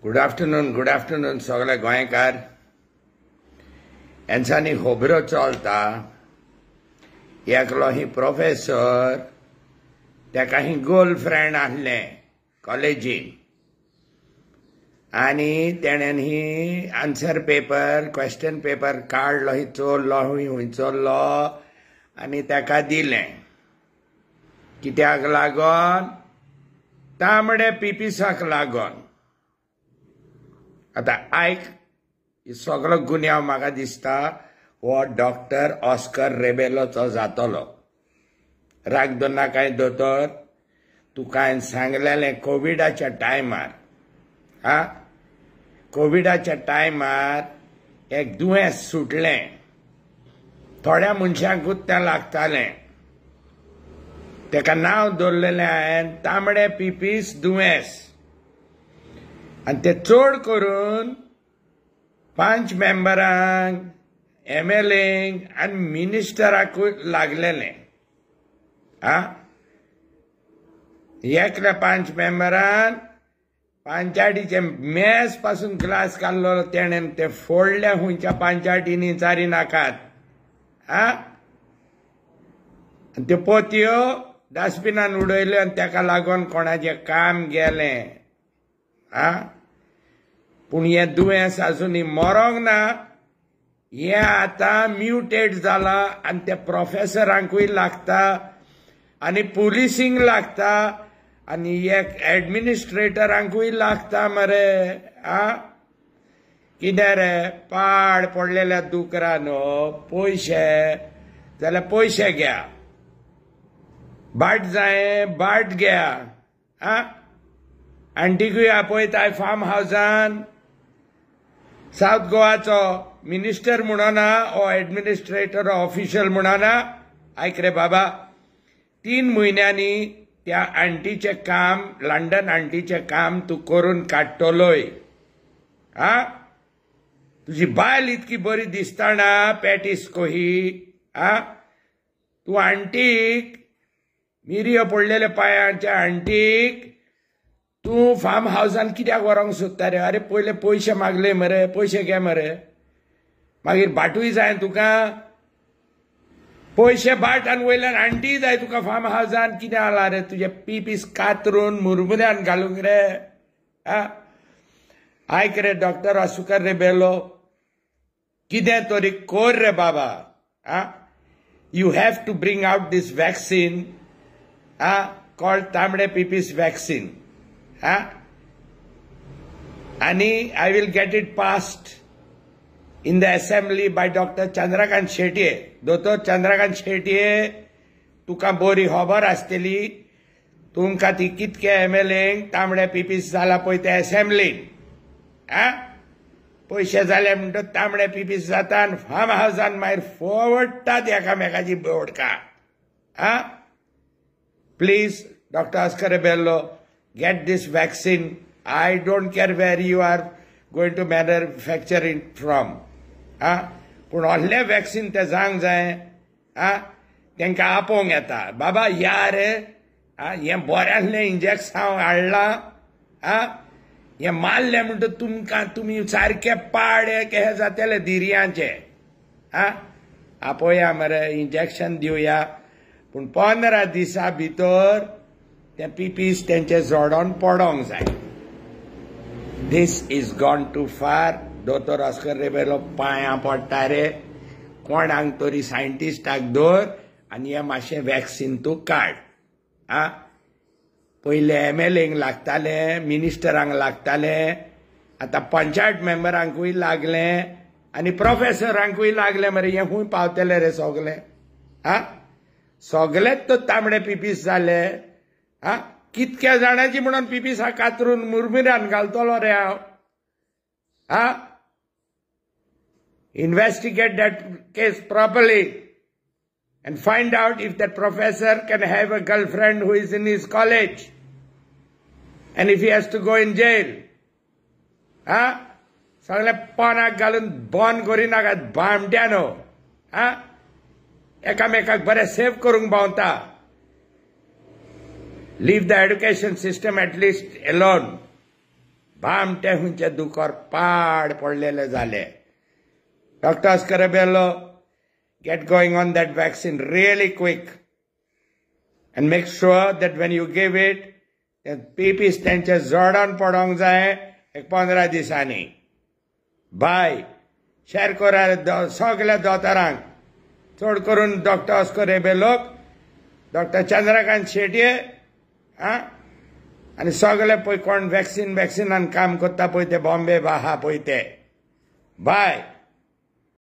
Good afternoon सगळे गोंयकार. यांच्यानी खबरो चलता एकलो ही प्रोफेसर तेका ही गर्लफ्रेंड आहले कॉलेजीन आनी तेणेन ही आन्सर पेपर क्वेश्चन पेपर काडलो ही चोरलो हुंय चोरलो आनी तेका दिलें. कित्याक लागोन? तांबडे पिपिसाक लागोन. आता आयक सगळो गुन्यांव म्हाका दिसता हो डॉक्टर ऑस्कर रेबेलोचो जातलो. राग दोना काय दोतोर तुका हांवें सांगलेलें कोविडाच्या टायमार कोविडाच्या टायमार एक दुयेंस सुटलें. थोड्या मनशांकूच तें लागतालें. तेका नांव दवरलेलें हांवें तांबडे पिपीस दुयेंस. आनी ते चड करून 5 मेंबरांक MLAंक आनी मिनिस्टराकूय लागलेलें. एकल्या 5 मेंबरान पंचायतीचे मेस पासून ग्लास काडलो तेणेन ते फोडले खंयच्या पंचायतींनी चारी नाकात. त्यो पोतयो डस्टबिनान उडयल्यो आनी तेका लागून कोणाचें काम गेलें. पूण हें दुयेंस आजुनी मरोंक ना. हें आतां म्युटेट जालां आनी ते प्रोफेसरांकूय लागता आनी पुलिसींक लागता आनी एक एडमिनिस्ट्रेटरांकूय लागता मरे. कितें रे पाड पडलेल्या दुकरान पयशे जाल्यार पयशे घ्या. बाट जाय बाट घ्या. आंटीकूय आपयताय फार्म हावजान. सावथ गोवाचो मिनिस्टर म्हणना ओ एडमिनिस्ट्रेटर ऑफिशियल म्हणना आयक रे बाबा 3 म्हयन्यांनी त्या आंटीचें काम लंडन आंटीचें काम तूं करून काडटलोय. तुजी बायल इतकी बरी दिसतना पॅटिस्को ही. तूं आंटीक मिरयो पडलेल्या पांयांच्या आंटीक तूं फार्म हावजान कित्याक व्हरोंक सोदता रे? अरे पयले पयशे मागले मरे. पयशे घे मरे. मागीर बाटूय जाय तुका. पयशे बाट आनी वयल्यान आंटीय जाय तुका फार्म हावजान. कितें जाला रे तुजे पिपीस कातरून मुरमुऱ्यान घालूंक रे? आयक रे डॉक्टर ऑस्कर रेबेलो कितें तरी कोर रे बाबा. You have to bring out these vaccine called तांबडे पिपीस वॅक्सीन. आणि I will get it passed in the assembly by Dr. Chandrakant Shetye. Dr. Chandrakant Shetye तुका बरी खबर आसतली. तुमकां ती कितके MLAंक तांबडे पिपीस जाला पळय ते असेंब्लीन. पयशे जाले म्हणटच तांबडे पिपीस जाता आनी फार्म हावजान मागीर फोडटात एकामेकाची बोडकां. Please doctor Oscar Rebello get this vaccine. I don't care where you are going to manufacture it from. पूण असले वॅक्सीन ते जावंक जाय. तांकां आपोवंक येता बाबा या रे. हें बऱ्यांतलें इंजेक्शन हाडलां. हें मारलें म्हणटच तुमकां तुमी सारके पाडे कशे जातले धिरयांचे. आपोवया मरे इंजेक्शन दिवया. पूण 15 दिसां भितर ते पिपीस तेंचे जोडोन पडोंक जाय. This is gone too far. दोतोर ऑस्कर रेबेलो पांयां पडटा रे. कोणाक तरी सायंटिस्टाक दवर आनी हें मातशें वॅक्सीन तूं काड. पयले MLAंक लागतालें मिनिस्टरांक लागतालें. आतां पंचायत मेंबरांकूय लागलें आनी प्रोफेसरांकूय लागलें मरे. हें खूंय पावतलें रे सगलें. सगळेच तो तांबडे पिपीस जाले. कितक्या जाणांची म्हणून पिपीसा कातरून मुरमुऱ्यान घालतलो रे हांव. Investigate that case properly and find out if that professor can have a girlfriend who is in his college and if he has to go in jail. सगळे पोनाक घालून बॉन करी नाकात भामट्यानो. एकामेकाक बरें सेव करूंक भावता. Leave the education system at least alone. भामटे खंयचे दुकोर पाड पडलेले जाले. Dr. Ascarabello, get going on that vaccine really quick and make sure that when you give it, PPs त्यांचे जोडान पडोंक जाय 15 दिसांनी. बाय शेअर करा सगळ्या दोतोरांक, चड करून डॉक्टर अस्करेबेलोक, डॉक्टर चंद्रकांत शेटये आनी सगळे पळय कोण वॅक्सिनान काम करता पळय ते बॉम्बे आहा पळय ते. बाय.